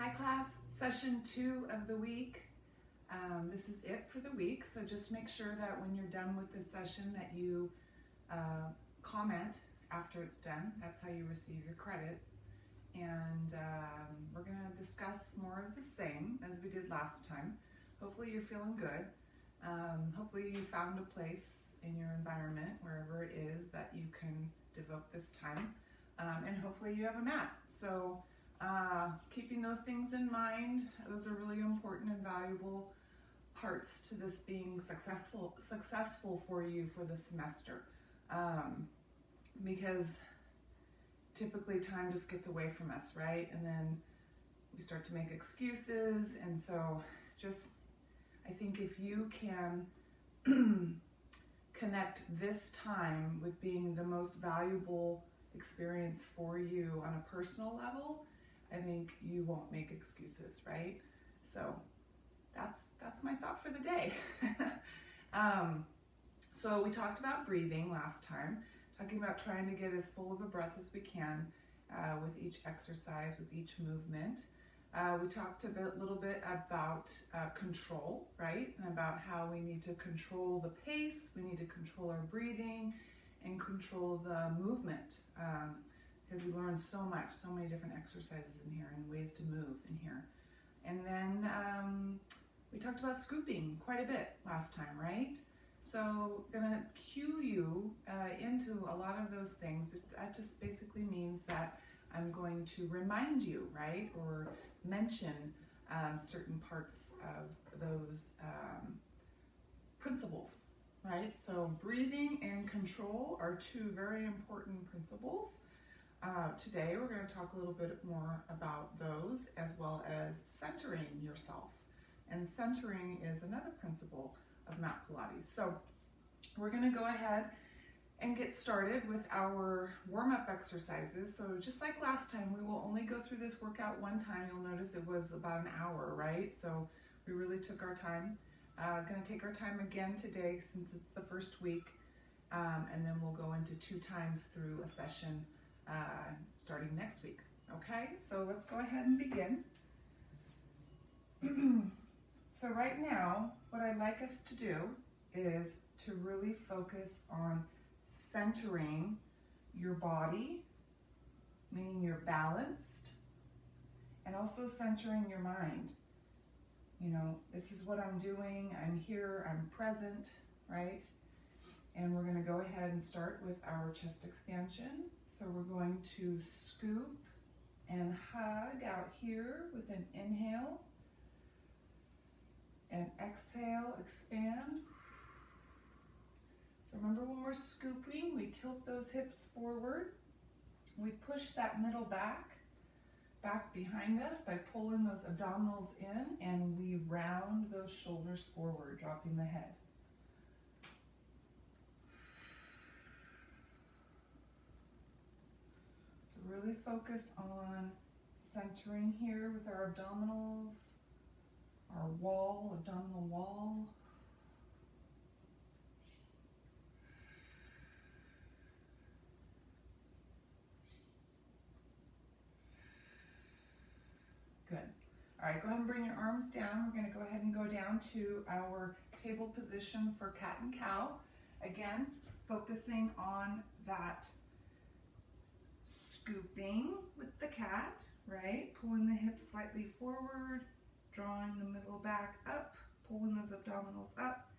Hi class, session 2 of the week. This is it for the week, so just make sure that when you're done with this session that you comment after it's done. That's how you receive your credit. And we're going to discuss more of the same as we did last time. Hopefully you're feeling good. Hopefully you found a place in your environment, wherever it is, that you can devote this time. And hopefully you have a mat. So keeping those things in mind, those are really important and valuable parts to this being successful for you for the semester. Because typically time just gets away from us, right? And then we start to make excuses. And so I think if you can connect this time with being the most valuable experience for you on a personal level, I think you won't make excuses, right? So that's my thought for the day. So we talked about breathing last time, talking about trying to get as full of a breath as we can with each exercise, with each movement. We talked a little bit about control, right? And about how we need to control the pace, we need to control our breathing, and control the movement. Because we learned so much, so many different exercises in here and ways to move in here. And then we talked about scooping quite a bit last time, right? So gonna cue you into a lot of those things. That just basically means that I'm going to remind you, right? Or mention certain parts of those principles, right? So breathing and control are two very important principles. Today we're going to talk a little bit more about those, as well as centering yourself. And centering is another principle of mat Pilates. So we're going to go ahead and get started with our warm-up exercises. So just like last time, we will only go through this workout one time. You'll notice it was about an hour, right? So we really took our time. Going to take our time again today since it's the first week. And then we'll go into 2 times through a session starting next week. Okay, so let's go ahead and begin. So right now, what I'd like us to do is to really focus on centering your body, meaning you're balanced, and also centering your mind. You know, this is what I'm doing, I'm here, I'm present, right? And we're going to go ahead and start with our chest expansion. So we're going to scoop and hug out here with an inhale, and exhale, expand. So remember, when we're scooping, we tilt those hips forward. We push that middle back behind us by pulling those abdominals in, and we round those shoulders forward, dropping the head. So really focus on centering here with our abdominals, our wall, abdominal wall. Good. All right, go ahead and bring your arms down. We're going to go ahead and go down to our table position for cat and cow. Again, focusing on that scooping with the cat, right? Pulling the hips slightly forward, drawing the middle back up, pulling those abdominals up,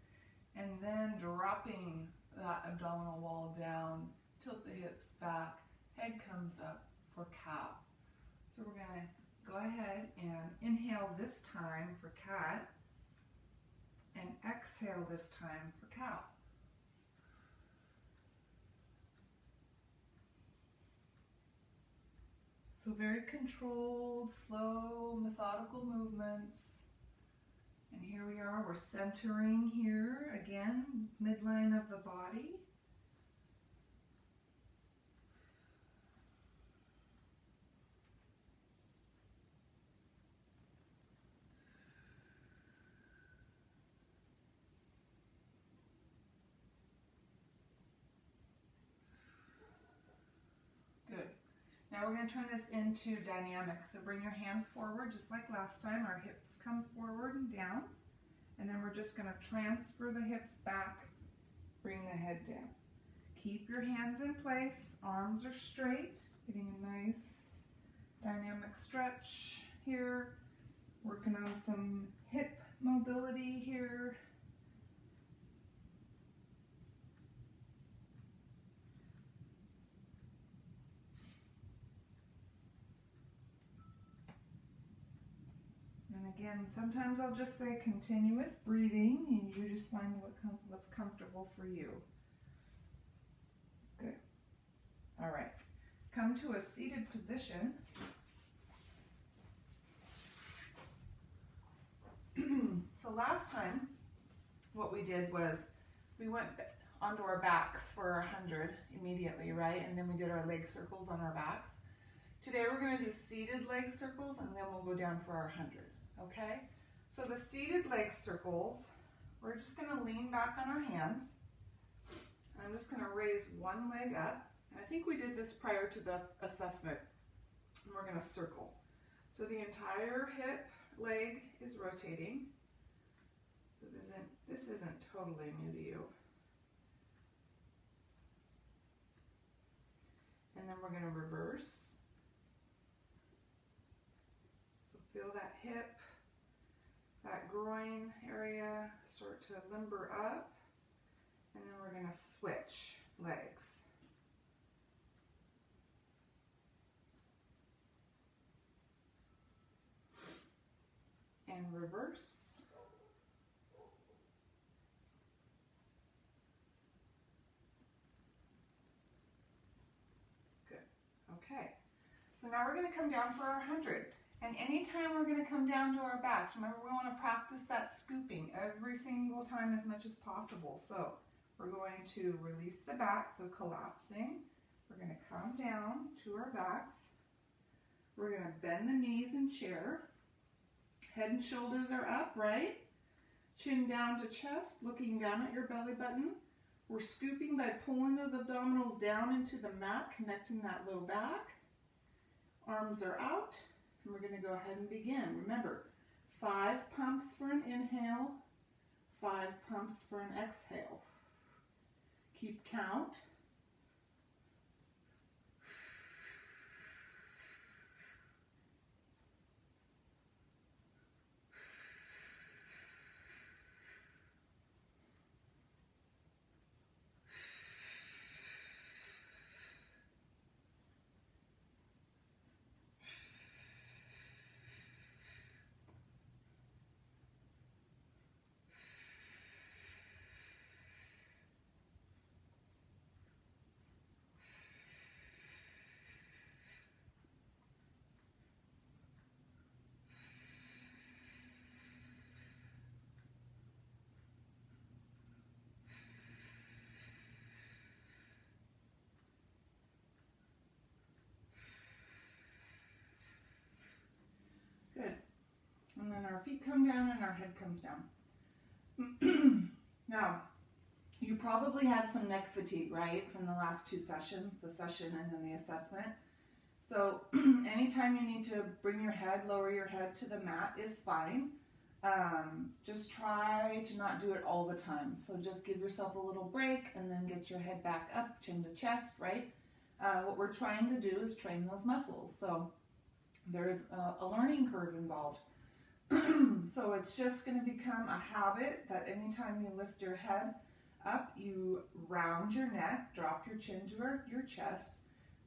and then dropping that abdominal wall down, tilt the hips back, head comes up for cow. So we're going to go ahead and inhale this time for cat, and exhale this time for cow. So very controlled, slow, methodical movements. And here we are, we're centering here, again, midline of the body. Now we're going to turn this into dynamic. So bring your hands forward just like last time. Our hips come forward and down. And then we're just going to transfer the hips back, bring the head down. Keep your hands in place, arms are straight, getting a nice dynamic stretch here. Working on some hip mobility here. And again, sometimes I'll just say continuous breathing and you just find what's comfortable for you. Good. All right. Come to a seated position. So last time, what we did was we went onto our backs for 100 immediately, right? And then we did our leg circles on our backs. Today we're going to do seated leg circles and then we'll go down for our 100, okay? So the seated leg circles, we're just going to lean back on our hands. I'm just going to raise one leg up. I think we did this prior to the assessment. And we're going to circle. So the entire hip leg is rotating. So this isn't totally new to you. And then we're going to reverse. So feel that hip, that groin area start to limber up. And then we're going to switch legs. And reverse. Good. Okay. So now we're going to come down for our 100. And anytime we're going to come down to our backs, remember we want to practice that scooping every single time as much as possible. So we're going to release the back, so collapsing. We're going to come down to our backs. We're going to bend the knees in chair. Head and shoulders are up, right? Chin down to chest, looking down at your belly button. We're scooping by pulling those abdominals down into the mat, connecting that low back. Arms are out, and we're going to go ahead and begin. Remember, 5 pumps for an inhale, 5 pumps for an exhale. Keep count. Good. And then our feet come down and our head comes down. Now, you probably have some neck fatigue, right? From the last 2 sessions, the session and then the assessment. So anytime you need to bring your head, lower your head to the mat is fine. Just try to not do it all the time. So just give yourself a little break and then get your head back up, chin to chest, right? What we're trying to do is train those muscles. So there's a learning curve involved. So it's just going to become a habit that anytime you lift your head up, you round your neck, drop your chin to your chest.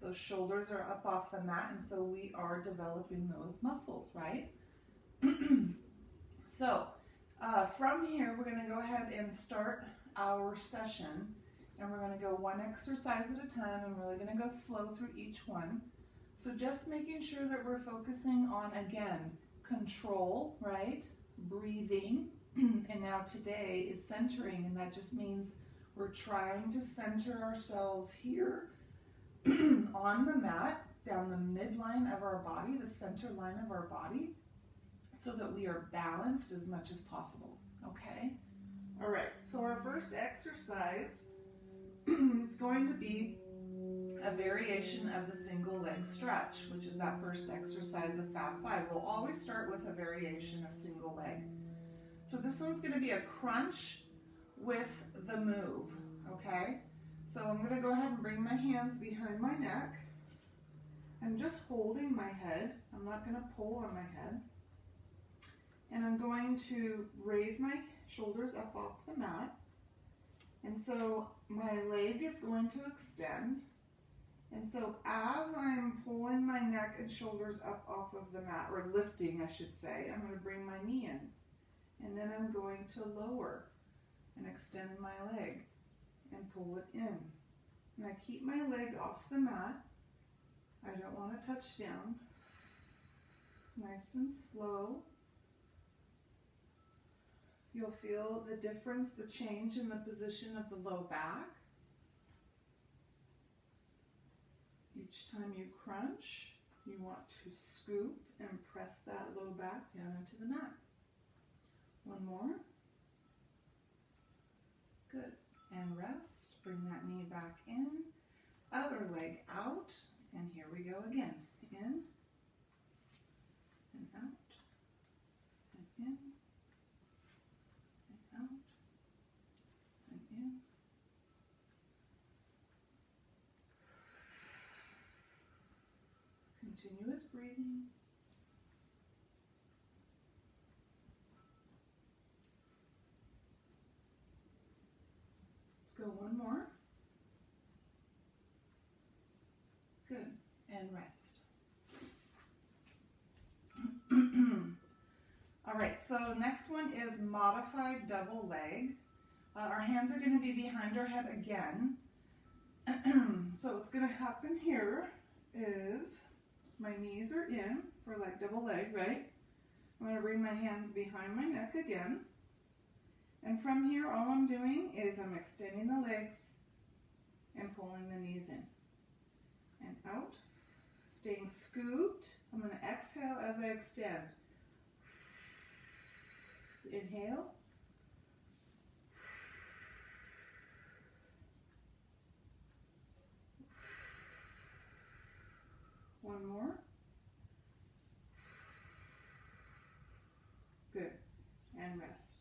Those shoulders are up off the mat, and so we are developing those muscles, right? So from here, we're going to go ahead and start our session, and we're going to go one exercise at a time. I'm really going to go slow through each one. So just making sure that we're focusing on, again, control, right? Breathing. And now today is centering, and that just means we're trying to center ourselves here on the mat, down the midline of our body, the center line of our body, so that we are balanced as much as possible, okay? All right, so our first exercise, it's going to be a variation of the single leg stretch, which is that first exercise of Fab 5. We'll always start with a variation of single leg. So this one's going to be a crunch with the move, okay? So I'm going to go ahead and bring my hands behind my neck. I'm just holding my head. I'm not going to pull on my head. And I'm going to raise my shoulders up off the mat. And so my leg is going to extend. And so as I'm pulling my neck and shoulders up off of the mat, or lifting, I should say, I'm going to bring my knee in. And then I'm going to lower and extend my leg and pull it in. And I keep my leg off the mat. I don't want to touch down. Nice and slow. You'll feel the difference, the change in the position of the low back. Each time you crunch, you want to scoop and press that low back down into the mat. One more. Good. And rest. Bring that knee back in. Other leg out. And here we go again. In. And out. And in. And out. And in. Continuous breathing. Let's go one more. Good. And rest. All right, so next one is modified double leg. Our hands are going to be behind our head again. So what's going to happen here is my knees are in for like double leg, right? I'm going to bring my hands behind my neck again. And from here, all I'm doing is I'm extending the legs and pulling the knees in. And out. Staying scooped. I'm going to exhale as I extend. Inhale. One more. Good. And rest.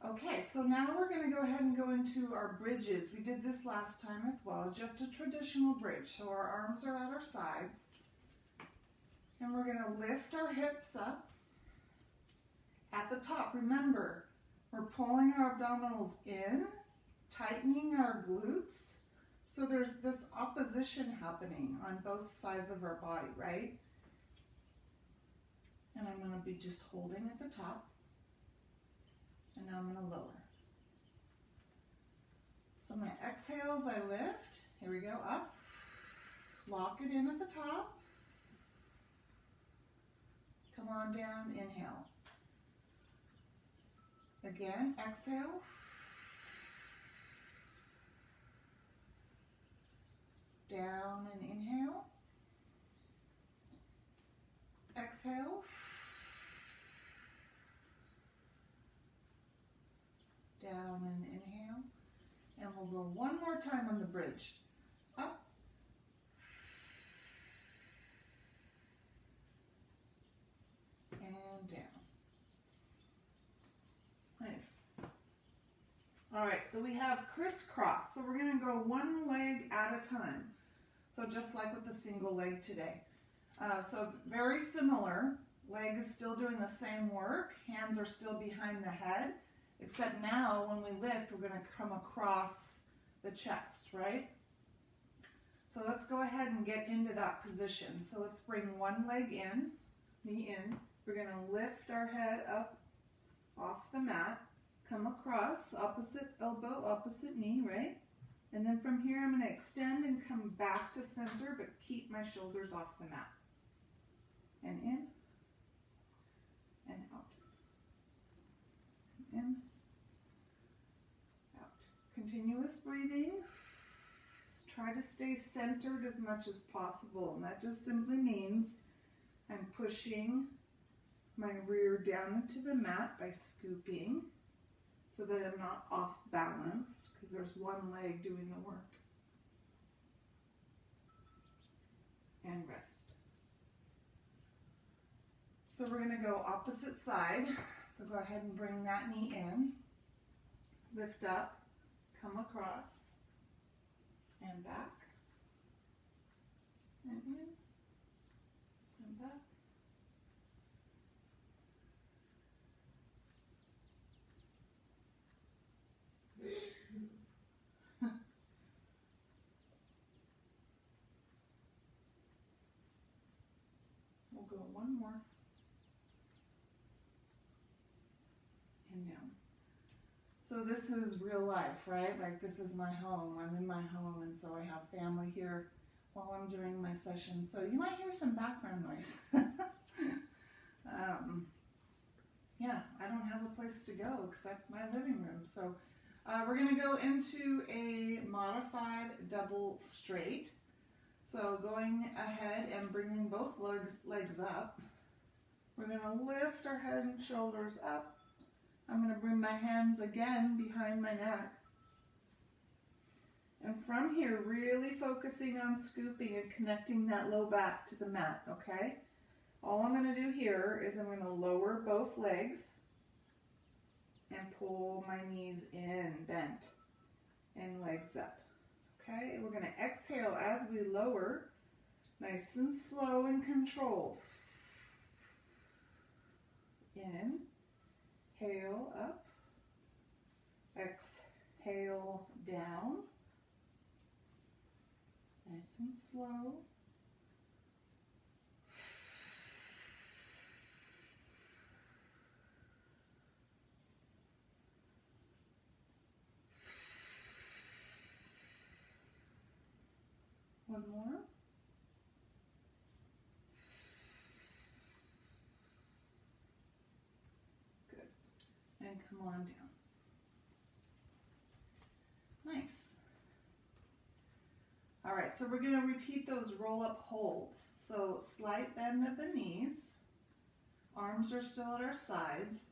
Okay, so now we're going to go ahead and go into our bridges. We did this last time as well, just a traditional bridge. So our arms are at our sides. And we're going to lift our hips up. At the top, remember, we're pulling our abdominals in, tightening our glutes. So there's this opposition happening on both sides of our body, right? And I'm going to be just holding at the top. And now I'm going to lower. So my exhales, I lift. Here we go, up. Lock it in at the top. Come on down, inhale. Again, exhale. Down and inhale. Exhale. Down and inhale. And we'll go one more time on the bridge. Up. And down. Nice. All right, so we have crisscross. So we're going to go one leg at a time. So just like with the single leg today. So very similar. Leg is still doing the same work. Hands are still behind the head. Except now when we lift, we're going to come across the chest, right? So let's go ahead and get into that position. So let's bring one leg in, knee in. We're going to lift our head up off the mat. Come across, opposite elbow, opposite knee, right? And then from here, I'm going to extend and come back to center, but keep my shoulders off the mat. And in, and out. In, out. Continuous breathing. Just try to stay centered as much as possible. And that just simply means I'm pushing my rear down into the mat by scooping, so that I'm not off balance, because there's one leg doing the work. and rest. So we're going to go opposite side. So go ahead and bring that knee in, lift up, come across, and back, and in, and back. We'll go one more. And down. So this is real life, right? Like this is my home. I'm in my home, and so I have family here while I'm doing my session. So you might hear some background noise. Yeah, I don't have a place to go except my living room. So we're going to go into a modified double straight. So going ahead and bringing both legs up. We're going to lift our head and shoulders up. I'm going to bring my hands again behind my neck. And from here, really focusing on scooping and connecting that low back to the mat, okay? All I'm going to do here is I'm going to lower both legs and pull my knees in, bent, and legs up. Okay, we're going to exhale as we lower, nice and slow and controlled. Inhale up, exhale down, nice and slow. One more. Good. And come on down. Nice. All right, so we're going to repeat those roll-up holds. So slight bend of the knees. Arms are still at our sides.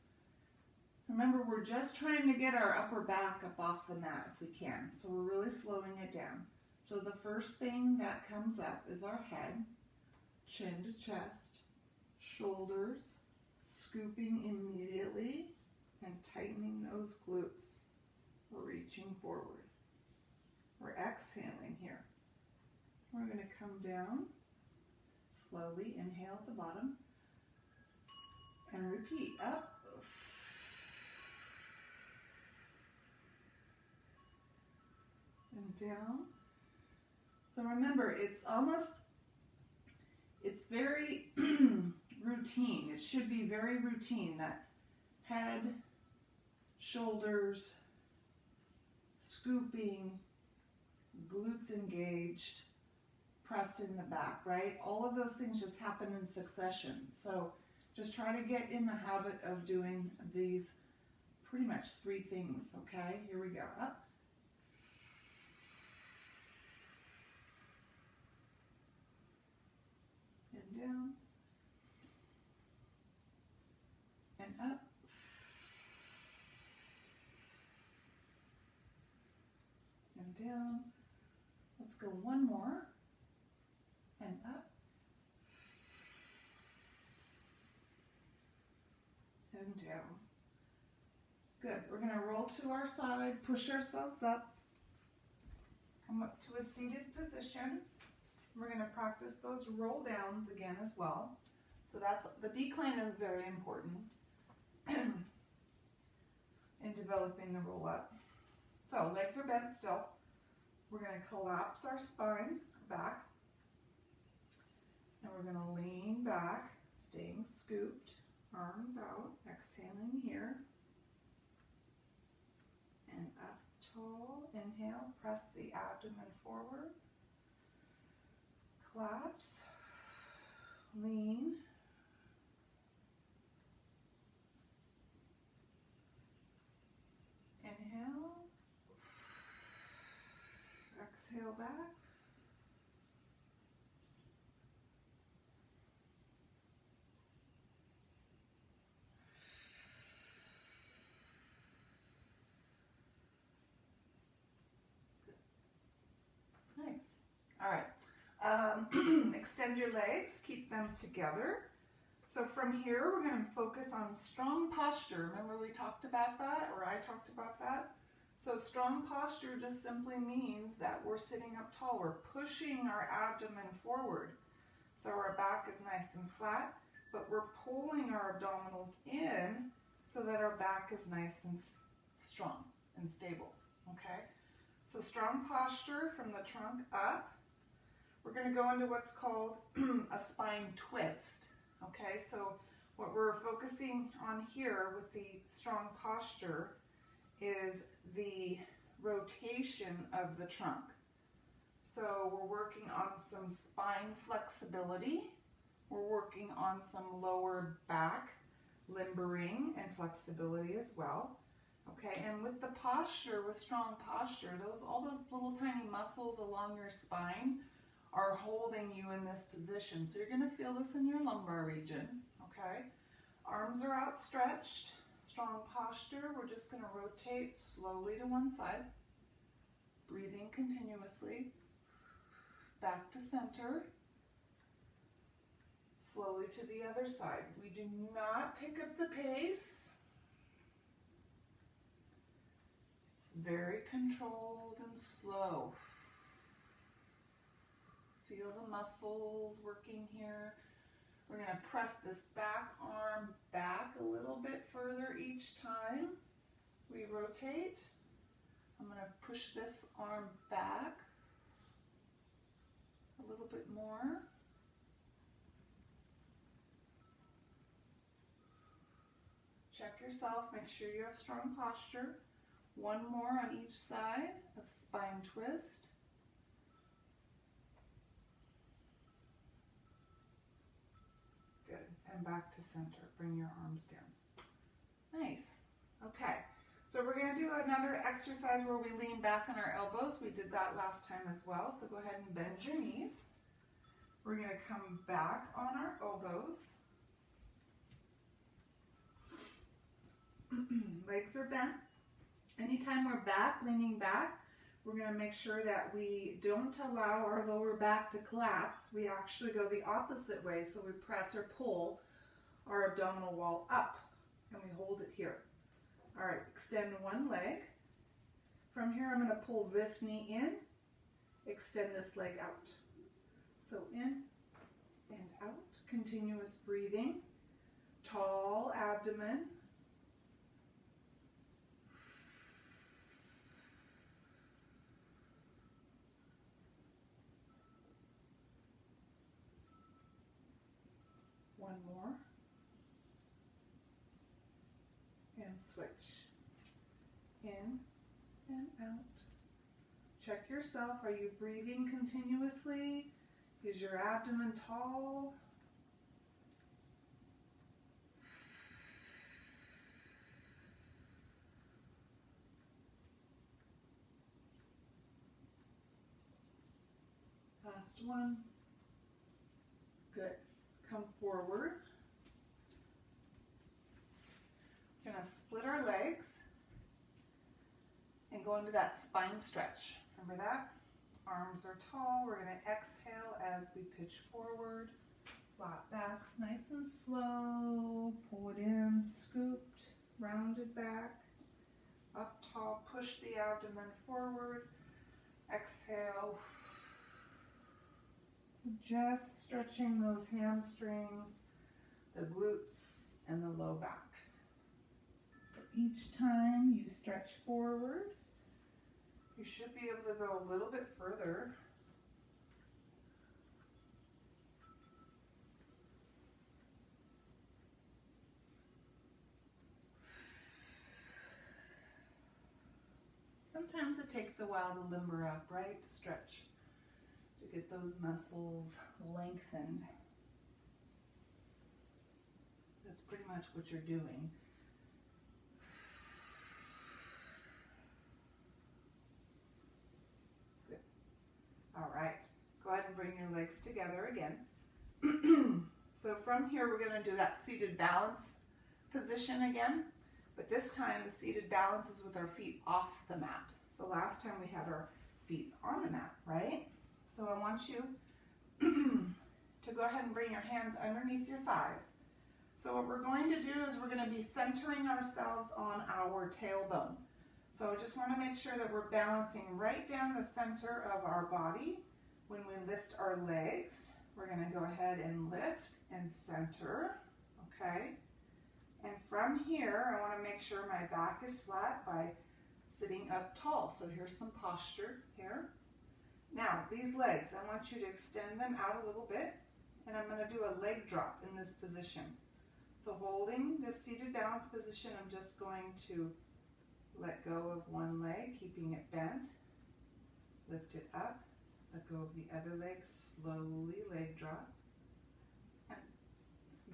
Remember, we're just trying to get our upper back up off the mat if we can. So we're really slowing it down. So the first thing that comes up is our head, chin to chest, shoulders, scooping immediately and tightening those glutes. We're reaching forward. We're exhaling here. We're going to come down, slowly inhale at the bottom, and repeat, up, and down. So remember, it's very routine. It should be very routine, that head, shoulders, scooping, glutes engaged, pressing the back, right? All of those things just happen in succession. So just try to get in the habit of doing these pretty much 3 things, okay? Here we go. Up. And down. And up. And down. Let's go one more. And up. And down. Good. We're going to roll to our side, push ourselves up, come up to a seated position. We're going to practice those roll downs again as well. So that's, the decline is very important in developing the roll up. So legs are bent still. We're going to collapse our spine back. And we're going to lean back, staying scooped, arms out, exhaling here. And up tall, inhale, press the abdomen forward. Collapse, lean. Inhale. Exhale back. Nice. All right. Extend your legs, keep them together. So from here, we're going to focus on strong posture. Remember we talked about that, or I talked about that? So strong posture just simply means that we're sitting up tall. We're pushing our abdomen forward. So our back is nice and flat, but we're pulling our abdominals in so that our back is nice and strong and stable, okay? So strong posture from the trunk up. We're going to go into what's called a spine twist, okay? So what we're focusing on here with the strong posture is the rotation of the trunk. So we're working on some spine flexibility. We're working on some lower back limbering and flexibility as well. Okay, and with the posture, with strong posture, all those little tiny muscles along your spine are holding you in this position. So you're going to feel this in your lumbar region, okay? Arms are outstretched, strong posture. We're just going to rotate slowly to one side, breathing continuously, back to center, slowly to the other side. We do not pick up the pace. It's very controlled and slow. Feel the muscles working here. We're going to press this back arm back a little bit further each time we rotate. I'm going to push this arm back a little bit more. Check yourself, make sure you have strong posture. One more on each side of spine twist. Good, and back to center. Bring your arms down. Nice. Okay, so we're going to do another exercise where we lean back on our elbows. We did that last time as well, so go ahead and bend your knees. We're going to come back on our elbows. Legs are bent. Anytime we're back, leaning back, we're going to make sure that we don't allow our lower back to collapse. We actually go the opposite way, so we press or pull our abdominal wall up, and we hold it here. All right, extend one leg. From here, I'm going to pull this knee in, extend this leg out. So in and out, continuous breathing, tall abdomen. One more. And switch. In and out. Check yourself. Are you breathing continuously? Is your abdomen tall? Last one. Good. Come forward. We're going to split our legs and go into that spine stretch. Remember that? Arms are tall. We're going to exhale as we pitch forward. Flat backs, nice and slow. Pull it in, scooped, rounded back. Up tall, push the abdomen forward. Exhale. Just stretching those hamstrings, the glutes, and the low back. So each time you stretch forward, you should be able to go a little bit further. Sometimes it takes a while to limber up, right? To stretch, to get those muscles lengthened. That's pretty much what you're doing. Good. All right. Go ahead and bring your legs together again. So from here, we're going to do that seated balance position again. But this time, the seated balance is with our feet off the mat. So last time we had our feet on the mat, right? So I want you to go ahead and bring your hands underneath your thighs. So what we're going to do is we're going to be centering ourselves on our tailbone. So just want to make sure that we're balancing right down the center of our body. When we lift our legs, we're going to go ahead and lift and center, okay? And from here, I want to make sure my back is flat by sitting up tall. So here's some posture here. Now, these legs, I want you to extend them out a little bit, and I'm going to do a leg drop in this position. So holding this seated balance position, I'm just going to let go of one leg, keeping it bent, lift it up, let go of the other leg, slowly leg drop, and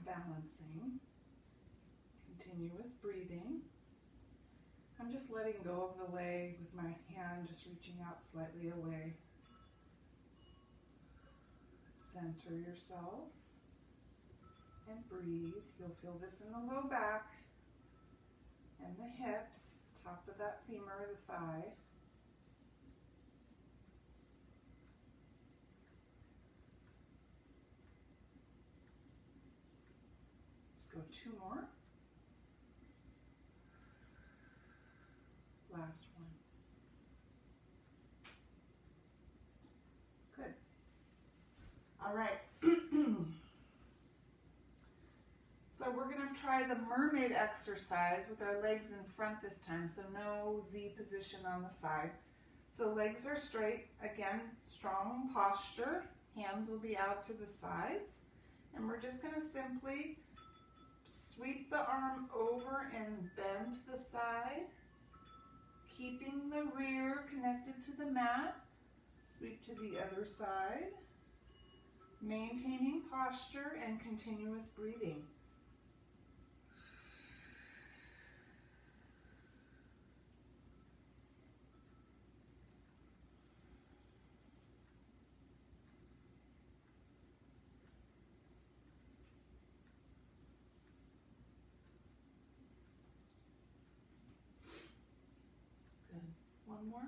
balancing, continuous breathing. I'm just letting go of the leg with my hand just reaching out slightly away. Center yourself and breathe. You'll feel this in the low back and the hips, top of that femur, the thigh. Let's go 2 more. Last one. Good. All right. So we're going to try the mermaid exercise with our legs in front this time, so no Z position on the side. So legs are straight, again, strong posture. Hands will be out to the sides. And we're just going to simply sweep the arm over and bend to the side, keeping the rear connected to the mat. Sweep to the other side, maintaining posture and continuous breathing. Good. One more.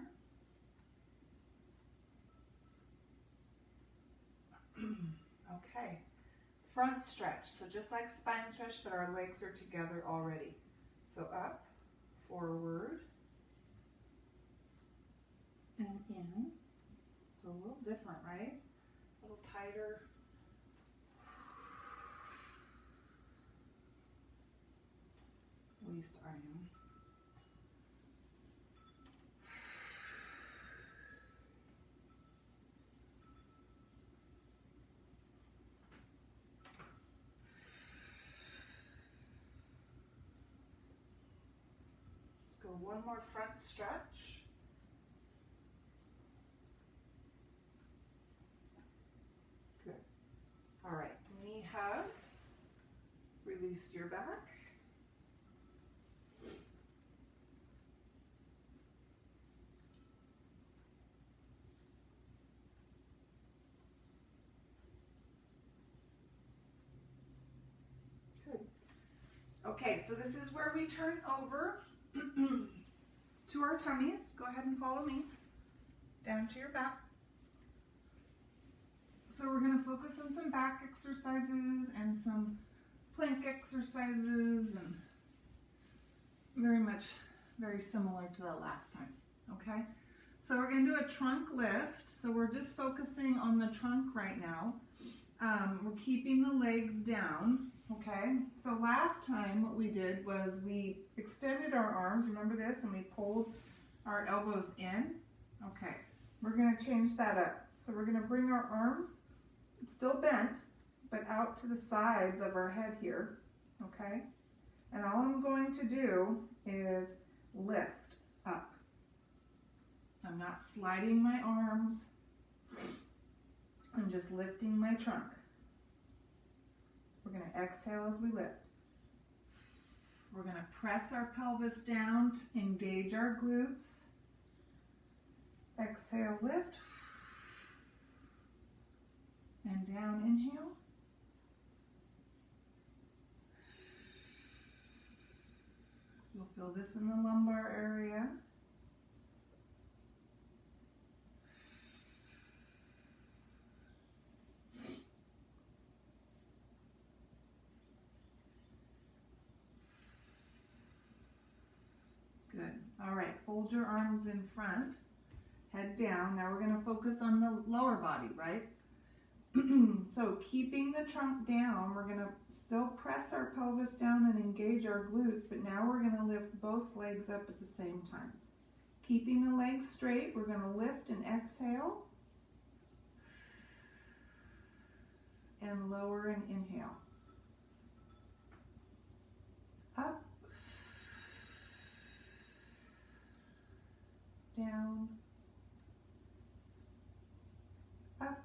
Okay, front stretch. So just like spine stretch, but our legs are together already. So up, forward, and in. So a little different, right? A little tighter. At least I am. Go one more front stretch. Good. All right, knee hug. Release your back. Good. Okay, so this is where we turn over to our tummies. Go ahead and follow me down to your back. So we're going to focus on some back exercises and some plank exercises, and very similar to the last time. Okay, so we're going to do a trunk lift. So we're just focusing on the trunk right now. We're keeping the legs down. Okay, so last time what we did was we extended our arms, remember this, and we pulled our elbows in. Okay, we're going to change that up. So we're going to bring our arms, still bent, but out to the sides of our head here. Okay, and all I'm going to do is lift up. I'm not sliding my arms, I'm just lifting my trunk. We're going to exhale as we lift. We're going to press our pelvis down to engage our glutes. Exhale, lift. And down, inhale. You'll feel this in the lumbar area. fold your arms in front, head down. Now we're going to focus on the lower body, right? So keeping the trunk down, we're going to still press our pelvis down and engage our glutes, but now we're going to lift both legs up at the same time. Keeping the legs straight, we're going to lift and exhale, and lower and inhale. Up, down, up,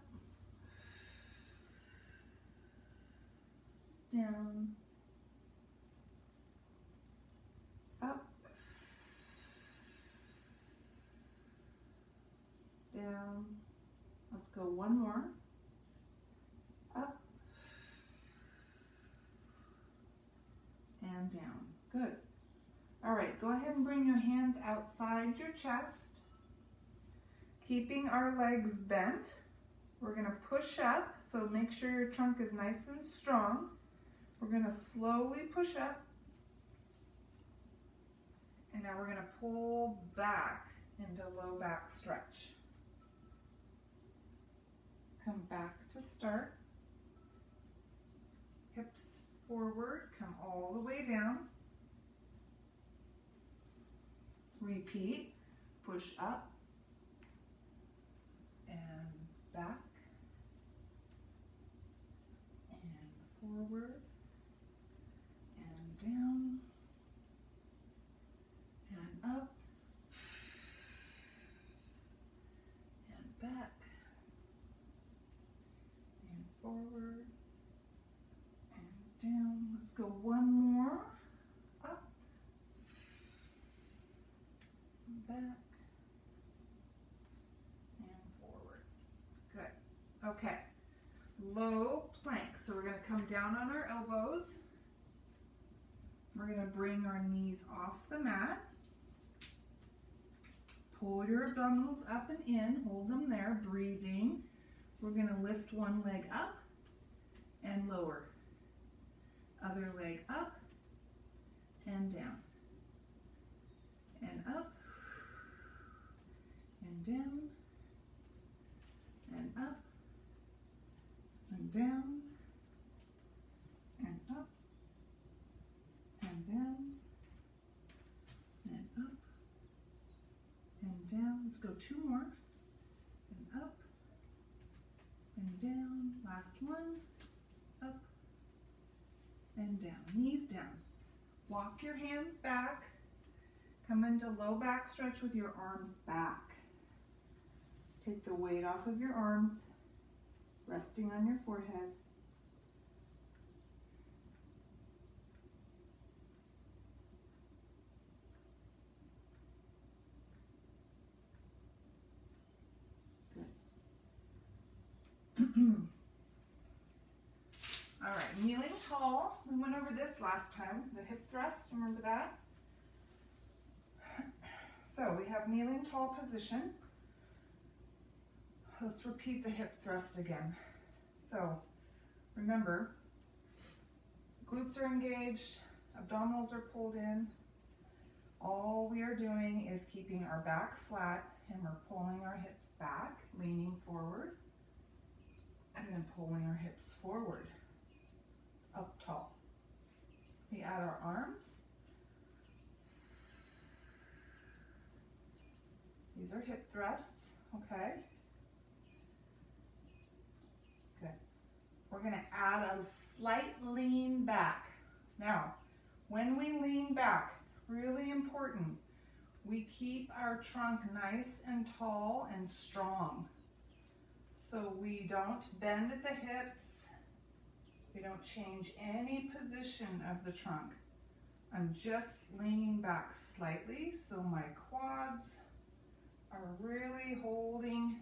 down, up, down. Let's go one more. Up and down. Good. All right, go ahead and bring your hands outside your chest. Keeping our legs bent, we're going to push up, so make sure your trunk is nice and strong. We're going to slowly push up, and now we're going to pull back into low back stretch. Come back to start. Hips forward, come all the way down. Repeat, push up and back and forward and down and up and back and forward and down. Let's go one more. Up, back, and forward. Good. Okay. Low plank. So we're going to come down on our elbows. We're going to bring our knees off the mat. Pull your abdominals up and in. Hold them there. Breathing. We're going to lift one leg up and lower. Other leg up and down. And up and down and up and down and up and down and up and down. Let's go two more. And up and down. Last one. Up and down. Knees down. Walk your hands back. Come into low back stretch with your arms back. Take the weight off of your arms, resting on your forehead. Good. All right, kneeling tall. We went over this last time, the hip thrust, remember that? So we have kneeling tall position. Let's repeat the hip thrust again. So remember, glutes are engaged, abdominals are pulled in. All we are doing is keeping our back flat, and we're pulling our hips back, leaning forward, and then pulling our hips forward, up tall. We add our arms. These are hip thrusts, okay? Good. We're going to add a slight lean back. Now, when we lean back, really important, we keep our trunk nice and tall and strong. So we don't bend at the hips. We don't change any position of the trunk. I'm just leaning back slightly so my quads are really holding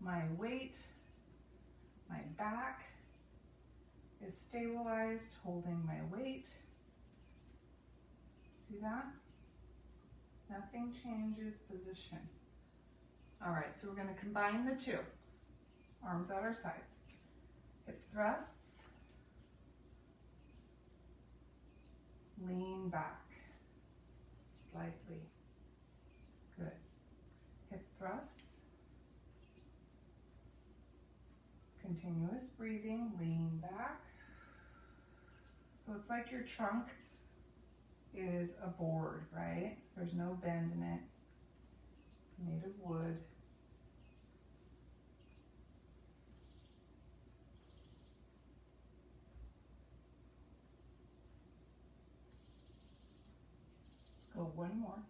my weight. My back is stabilized, holding my weight. See that? Nothing changes position. All right, so we're going to combine the two. Arms at our sides. Hip thrusts. Lean back slightly. thrusts. Continuous breathing, lean back. So it's like your trunk is a board, right? There's no bend in it. It's made of wood. Let's go one more.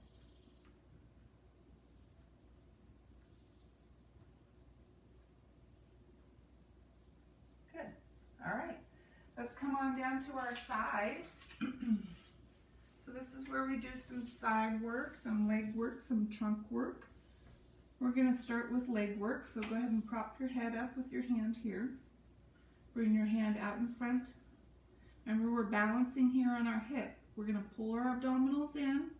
Good. All right. Let's come on down to our side. So this is where we do some side work, some leg work, some trunk work. We're going to start with leg work. So go ahead and prop your head up with your hand here. Bring your hand out in front. Remember, we're balancing here on our hip. We're going to pull our abdominals in.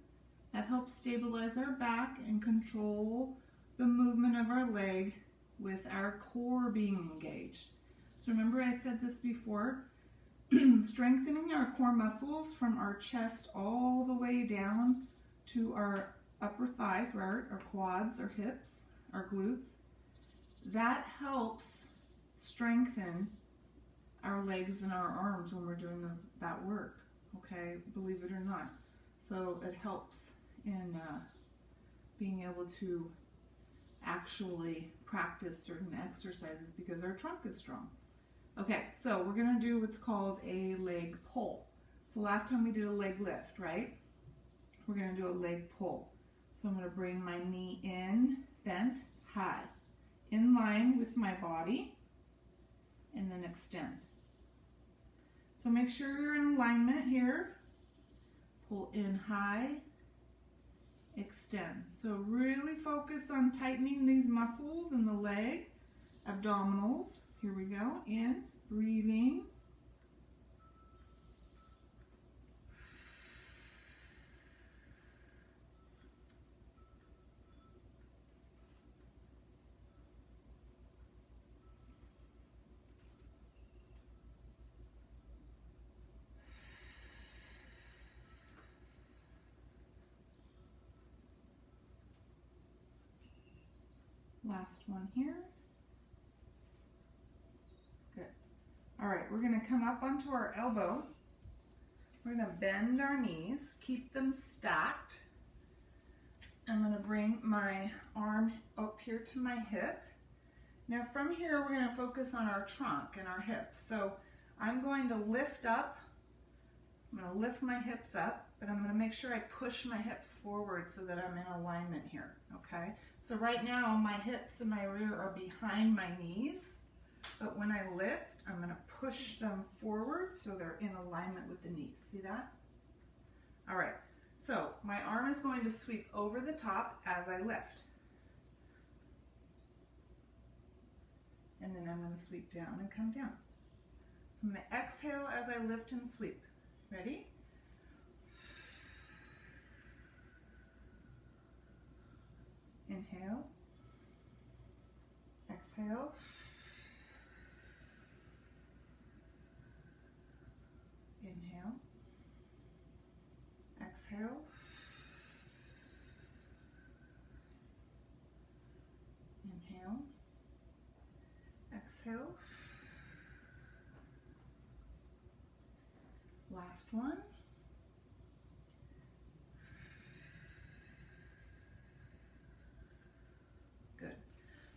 That helps stabilize our back and control the movement of our leg with our core being engaged. So remember, I said this before, strengthening our core muscles from our chest all the way down to our upper thighs, right? Our quads, our hips, our glutes. That helps strengthen our legs and our arms when we're doing that work, okay? Believe it or not. So it helps in being able to actually practice certain exercises because our trunk is strong. Okay, so we're going to do what's called a leg pull. So last time we did a leg lift, right? We're going to do a leg pull. So I'm going to bring my knee in, bent, high, in line with my body, and then extend. So make sure you're in alignment here. Pull in high, extend. So really focus on tightening these muscles in the leg, abdominals. Here we go. In, breathing. Last one here. Good. All right, we're going to come up onto our elbow. We're going to bend our knees, keep them stacked. I'm going to bring my arm up here to my hip. Now from here, we're going to focus on our trunk and our hips. So I'm going to lift up. I'm going to lift my hips up, but I'm going to make sure I push my hips forward so that I'm in alignment here, okay? So right now, my hips and my rear are behind my knees, but when I lift, I'm going to push them forward so they're in alignment with the knees. See that? All right, so my arm is going to sweep over the top as I lift. And then I'm going to sweep down and come down. So I'm going to exhale as I lift and sweep. Ready? Inhale. Exhale. Inhale. Exhale. Inhale. Exhale. Last one. Good.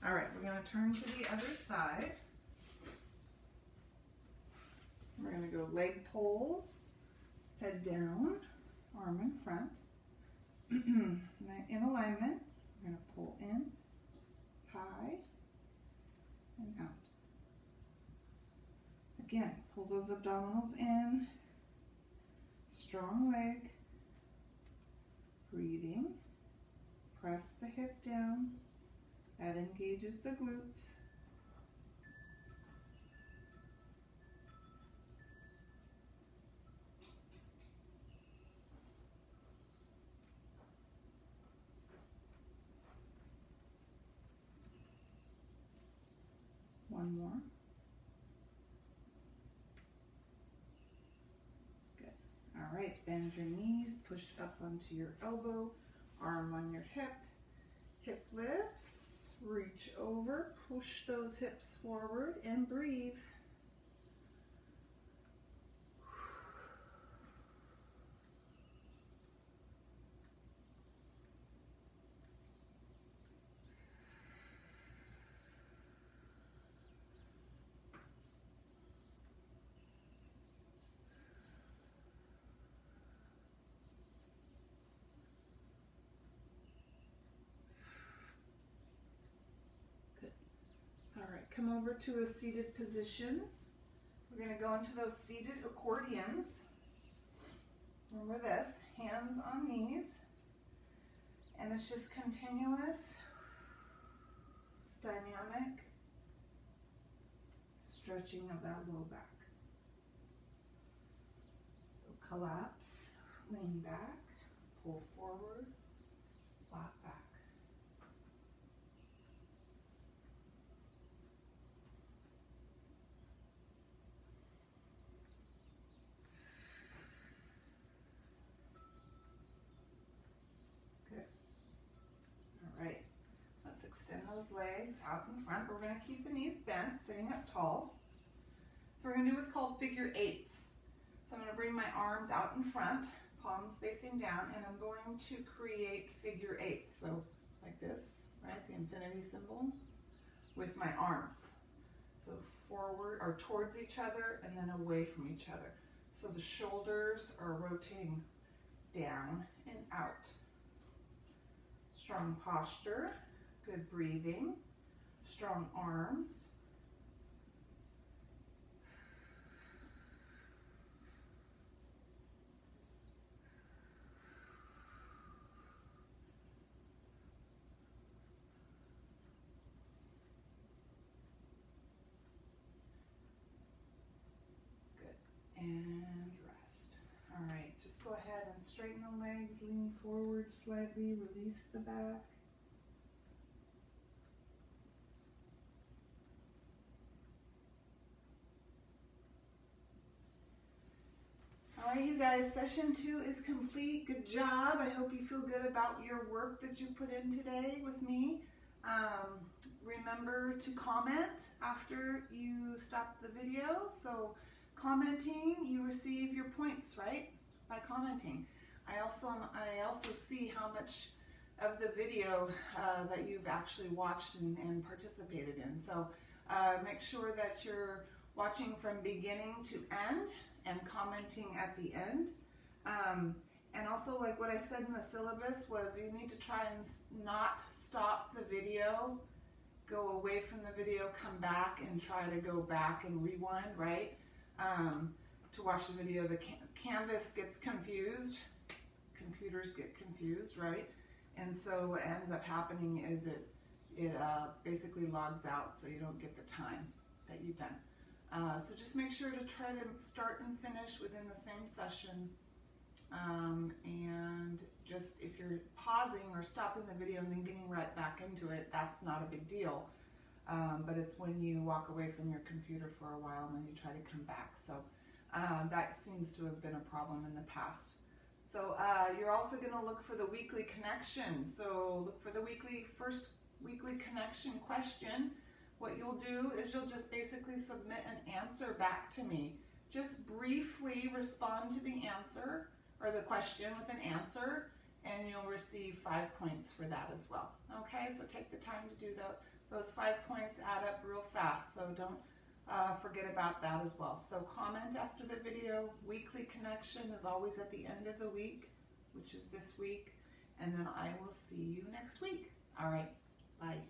All right, we're going to turn to the other side. We're going to go leg pulls, head down, arm in front. In alignment, we're going to pull in, high, and out. Again, pull those abdominals in. Strong leg, breathing, press the hip down, that engages the glutes. One more. All right, bend your knees, push up onto your elbow, arm on your hip, Hip lifts, reach over, push those hips forward and breathe. All right, come over to a seated position. We're going to go into those seated accordions. Remember this, hands on knees, and it's just continuous, dynamic stretching of that low back. So collapse, lean back, pull forward, flat back. Right, let's extend those legs out in front. We're going to keep the knees bent, sitting up tall. So we're going to do what's called figure eights. So I'm going to bring my arms out in front, palms facing down, and I'm going to create figure eights. So like this, right, the infinity symbol with my arms. So forward or towards each other and then away from each other. So the shoulders are rotating down and out. Strong posture, good breathing, strong arms. Good, and rest. All right, just go ahead and straighten the legs, lean forward slightly, release the back. All right, you guys, session 2 is complete. Good job. I hope you feel good about your work that you put in today with me. Remember to comment after you stop the video. So commenting, you receive your points, right? By commenting. I also see how much of the video that you've actually watched and participated in. So make sure that you're watching from beginning to end and commenting at the end. And also, like what I said in the syllabus, was you need to try and not stop the video, go away from the video, come back and try to go back and rewind, right? To watch the video, the canvas gets confused, computers get confused, right? And so what ends up happening is it basically logs out, so you don't get the time that you've done. So just make sure to try to start and finish within the same session. And just if you're pausing or stopping the video and then getting right back into it, that's not a big deal. But it's when you walk away from your computer for a while and then you try to come back. So that seems to have been a problem in the past. So you're also going to look for the weekly connection. So look for the first weekly connection question. What you'll do is you'll just basically submit an answer back to me. Just briefly respond to the answer or the question with an answer, and you'll receive 5 points for that as well. Okay, so take the time to do those 5 points add up real fast, so don't forget about that as well. So comment after the video. Weekly connection is always at the end of the week, which is this week, and then I will see you next week. All right, bye.